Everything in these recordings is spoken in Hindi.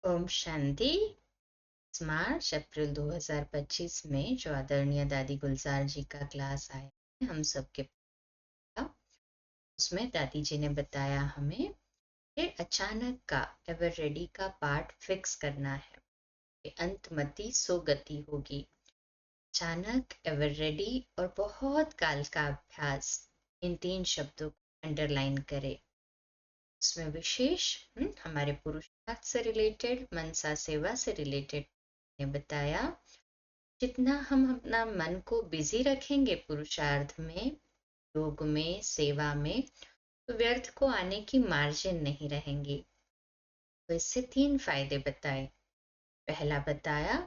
ओम शांति। मार्च अप्रैल 2025 में जो आदरणीय दादी गुलजार जी का क्लास आया है हम सबके पास, उसमें दादी जी ने बताया हमें कि अचानक का एवर रेडी का पार्ट फिक्स करना है कि अंतमति सो गति होगी। अचानक, एवर रेडी और बहुत काल का अभ्यास, इन तीन शब्दों को अंडरलाइन करें। उसमें विशेष हमारे पुरुषार्थ से रिलेटेड, मनसा सेवा से रिलेटेड ने बताया, जितना हम अपना मन को बिजी रखेंगे पुरुषार्थ में, योग में, सेवा में, तो व्यर्थ को आने की मार्जिन नहीं रहेंगी। तो इससे तीन फायदे बताए। पहला बताया,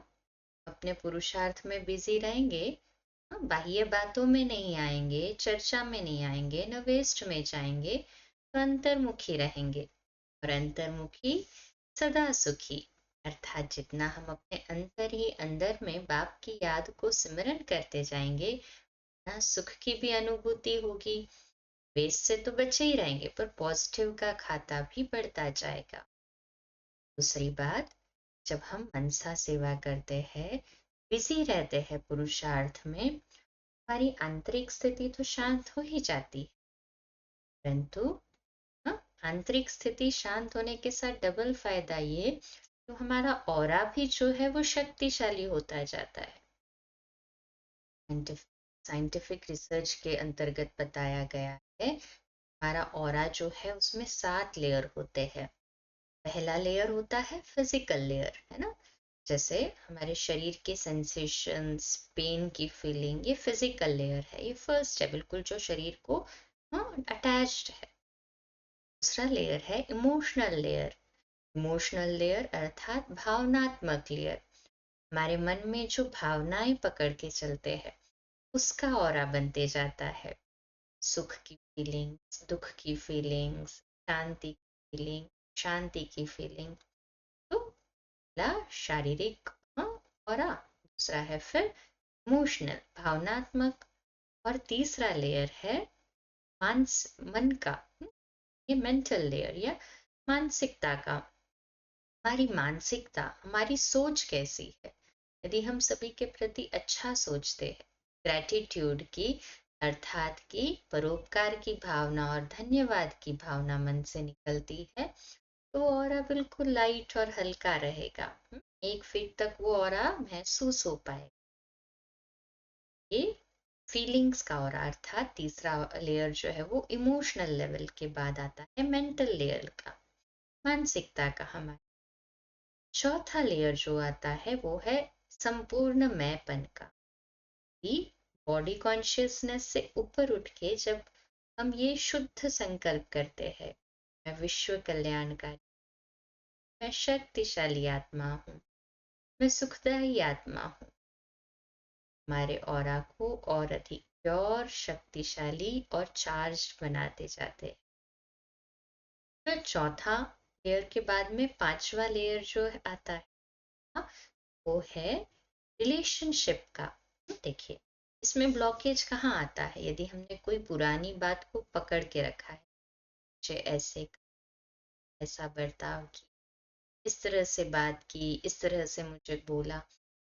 अपने पुरुषार्थ में बिजी रहेंगे, बाह्य बातों में नहीं आएंगे, चर्चा में नहीं आएंगे, न वेस्ट में जाएंगे, तो अंतर्मुखी रहेंगे। और अंतर्मुखी सदा सुखी, अर्थात जितना हम अपने अंतर ही अंदर में बाप की याद को सिमरन करते जाएंगे, ना सुख की भी अनुभूति होगी। वेस्ट से तो बचे ही रहेंगे, पर पॉजिटिव का खाता भी बढ़ता जाएगा। दूसरी बात, जब हम मनसा सेवा करते हैं, बिजी रहते हैं पुरुषार्थ में, हमारी आंतरिक स्थिति तो शांत हो ही जाती है, परंतु आंतरिक स्थिति शांत होने के साथ डबल फायदा ये, तो हमारा ऑरा भी जो है वो शक्तिशाली होता जाता है। साइंटिफिक रिसर्च के अंतर्गत बताया गया है, हमारा ऑरा जो है उसमें 7 लेयर होते हैं। पहला लेयर होता है फिजिकल लेयर, है ना, जैसे हमारे शरीर के सेंसेशंस, पेन की फीलिंग, ये फिजिकल लेयर है, ये फर्स्ट है, बिल्कुल जो शरीर को अटैच्ड है। दूसरा लेयर है इमोशनल लेयर। इमोशनल लेयर अर्थात भावनात्मक लेयर, हमारे मन में जो भावनाएं पकड़ के चलते हैं उसका ऑरा बनते जाता है। सुख की फीलिंग्स, दुख की फीलिंग्स, शांति की फीलिंग, शांति की फीलिंग। तो पहला शारीरिक ऑरा, दूसरा है फिर इमोशनल, भावनात्मक, और तीसरा लेयर है मन का, ये मेंटल लेयर या मानसिकता का। हमारी मानसिकता, हमारी सोच कैसी है। यदि हम सभी के प्रति अच्छा सोचते हैं, ग्रैटिट्यूड की, अर्थात की परोपकार की भावना और धन्यवाद की भावना मन से निकलती है, तो ऑरा बिल्कुल लाइट और हल्का रहेगा। 1 फीट तक वो ऑरा महसूस हो पाए। ये फीलिंग्स का ऑरा, अर्थात तीसरा लेयर जो है वो इमोशनल लेवल के बाद आता है मेंटल लेयर का, मानसिकता का हमारा। चौथा लेयर जो आता है वो है संपूर्ण मैंपन का। बॉडी कॉन्शियसनेस से ऊपर उठ के जब हम ये शुद्ध संकल्प करते हैं, मैं विश्व कल्याणकारी, मैं शक्तिशाली आत्मा हूँ, मैं सुखदायी आत्मा हूँ, हमारे ऑरा को और अधिक प्योर, शक्तिशाली और चार्ज बनाते जाते हैं। फिर चौथा लेयर के बाद में पांचवा लेयर जो आता है, वो है रिलेशनशिप का। देखिए, इसमें ब्लॉकेज कहाँ आता है, यदि हमने कोई पुरानी बात को पकड़ के रखा है, मुझे ऐसे ऐसा बर्ताव किया, इस तरह से बात की, इस तरह से मुझे बोला,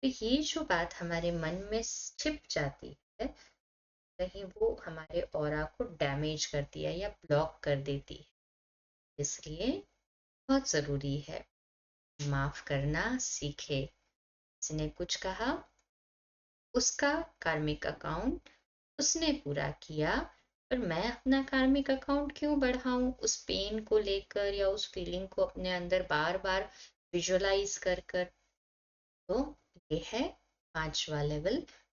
तो ये जो बात हमारे मन में छिप जाती है, कहीं वो हमारे ऑरा को डैमेज करती है या ब्लॉक कर देती है। इसलिए बहुत जरूरी है माफ करना सीखे। किसी ने कुछ कहा, उसका कार्मिक अकाउंट उसने पूरा किया, पर मैं अपना कार्मिक अकाउंट क्यों बढ़ाऊं, उस पेन को लेकर या उस फीलिंग को अपने अंदर बार बार विजुअलाइज कर कर। तो ये है पांचवा लेवल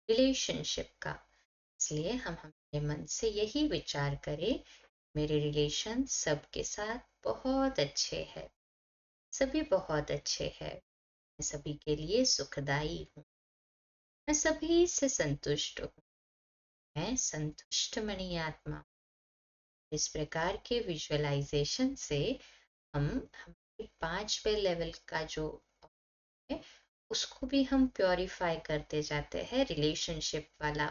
रिलेशनशिप का। इसलिए हम अपने मन से यही विचार करें, मेरे रिलेशन सबके साथ बहुत अच्छे हैं, सभी बहुत अच्छे हैं, मैं सभी के लिए सुखदाई हूँ, मैं सभी से संतुष्ट हूँ, मैं संतुष्ट मणि आत्मा। इस प्रकार के विजुअलाइजेशन से हम हमारे 5वें लेवल का जो है उसको भी हम प्योरीफाई करते जाते हैं, रिलेशनशिप वाला।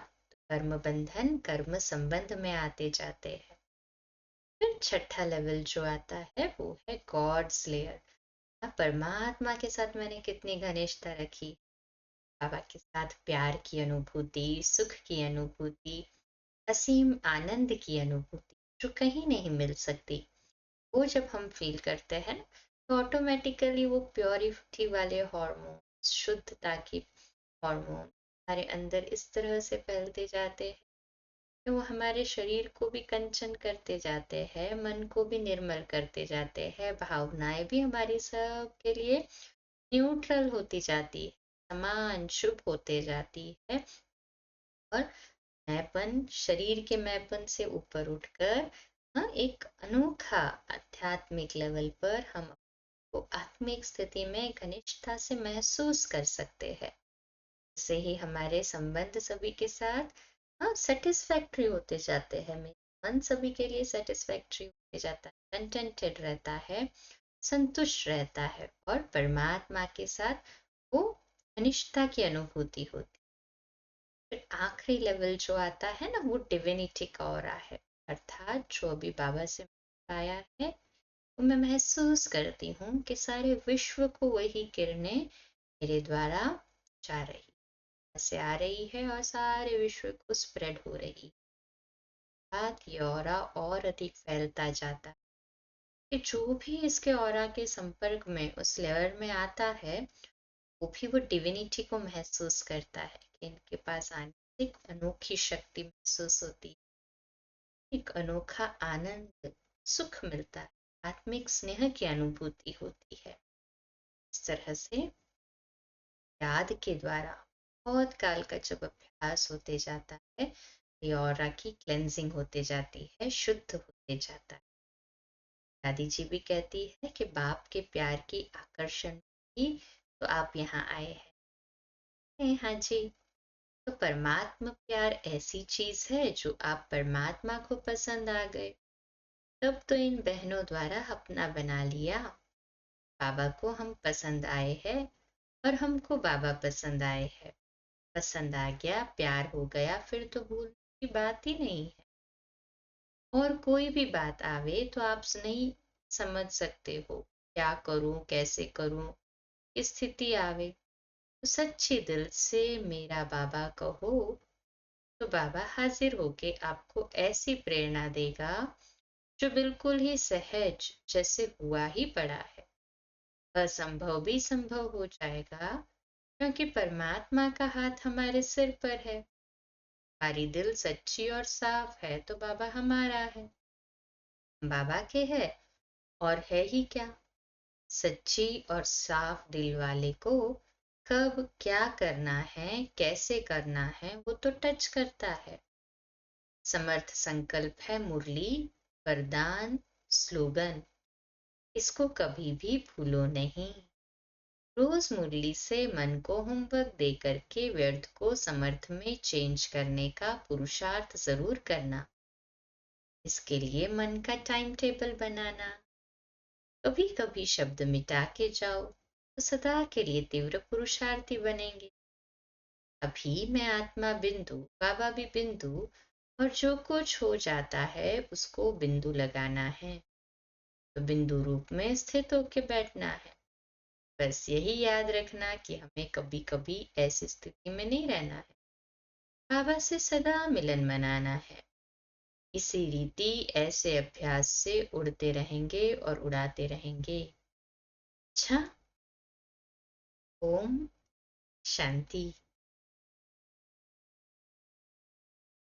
कर्म बंधन, कर्म संबंध में आते जाते हैं। फिर छठा लेवल जो आता है वो है गॉड्स लेयर। परमात्मा के साथ मैंने कितनी घनिष्ठता रखी, बाबा के साथ प्यार की अनुभूति, सुख की अनुभूति, असीम आनंद की अनुभूति जो कहीं नहीं मिल सकती, वो जब हम फील करते हैं ना, तो ऑटोमेटिकली वो प्योरिटी वाले हार्मोन, शुद्धता की हार्मोन हमारे अंदर इस तरह से फैलते जाते हैं कि वो हमारे शरीर को भी कंचन करते जाते हैं, मन को भी निर्मल करते जाते हैं, भावनाएं भी हमारी सब के लिए न्यूट्रल होती जाती है, समान शुभ होते जाती है। और मैंपन, शरीर के मैंपन से ऊपर उठकर हाँ एक अनोखा आध्यात्मिक लेवल पर हम को आत्मिक स्थिति में घनिष्ठता से महसूस कर सकते हैं। इससे ही हमारे संबंध सभी के साथ हाँ सेटिस्फैक्ट्री होते जाते हैं, मेरा मन सभी के लिए सेटिस्फैक्ट्री होते जाता है, कंटेंटेड रहता है, संतुष्ट रहता है और परमात्मा के साथ वो घनिष्ठता की अनुभूति होती है। फिर आखिरी लेवल जो आता है ना, वो डिविनिटी का ऑरा है, अर्थात जो अभी बाबा से आया है, तो मैं महसूस करती हूँ कि सारे विश्व को वही किरणें मेरे द्वारा जा रही से आ रही है और सारे विश्व को स्प्रेड हो रही है। ये ऑरा और अधिक फैलता जाता है कि जो भी इसके ऑरा के संपर्क में उस लेवल में आता है, वो भी वो डिविनिटी को महसूस करता है कि इनके पास आने से एक अनोखी शक्ति महसूस होती है, एक अनोखा आनंद, सुख मिलता है, आत्मिक स्नेह की अनुभूति होती है। इस तरह से याद के द्वारा बहुत काल का जब अभ्यास होते जाता है, ये ऑरा की क्लेंजिंग होते जाती है, शुद्ध होते जाता है। दादी जी भी कहती है कि बाप के प्यार की आकर्षण की तो आप यहाँ आए हैं। हाँ जी, तो परमात्मा प्यार ऐसी चीज है जो आप परमात्मा को पसंद आ गए, तब तो इन बहनों द्वारा अपना बना लिया। बाबा को हम पसंद आए हैं और हमको बाबा पसंद आए हैं, पसंद आ गया, प्यार हो गया, फिर तो भूलने की बात ही नहीं है। और कोई भी बात आवे तो आप नहीं समझ सकते हो क्या करूं, कैसे करूं, स्थिति आवे तो सच्चे दिल से मेरा बाबा कहो, तो बाबा हाजिर होके आपको ऐसी प्रेरणा देगा जो बिल्कुल ही सहज जैसे हुआ ही पड़ा है। असंभव भी संभव हो जाएगा क्योंकि परमात्मा का हाथ हमारे सिर पर है, हमारी दिल सच्ची और साफ है तो बाबा हमारा है, बाबा के है और है ही क्या। सच्ची और साफ दिल वाले को कब क्या करना है, कैसे करना है, वो तो टच करता है। समर्थ संकल्प है मुरली, वरदान, स्लोगन, इसको कभी भी भूलो नहीं। रोज मुरली से मन को होमवर्क दे करके व्यर्थ को समर्थ में चेंज करने का पुरुषार्थ जरूर करना। इसके लिए मन का टाइम टेबल बनाना। कभी कभी शब्द मिटा के जाओ तो सदा के लिए तीव्र पुरुषार्थी बनेंगे। अभी मैं आत्मा बिंदु, बाबा भी बिंदु, और जो कुछ हो जाता है उसको बिंदु लगाना है, तो बिंदु रूप में स्थित होके बैठना है। बस यही याद रखना कि हमें कभी कभी ऐसी स्थिति में नहीं रहना है, बाबा से सदा मिलन मनाना है। इसी रीति ऐसे अभ्यास से उड़ते रहेंगे और उड़ाते रहेंगे। अच्छा, ओम शांति।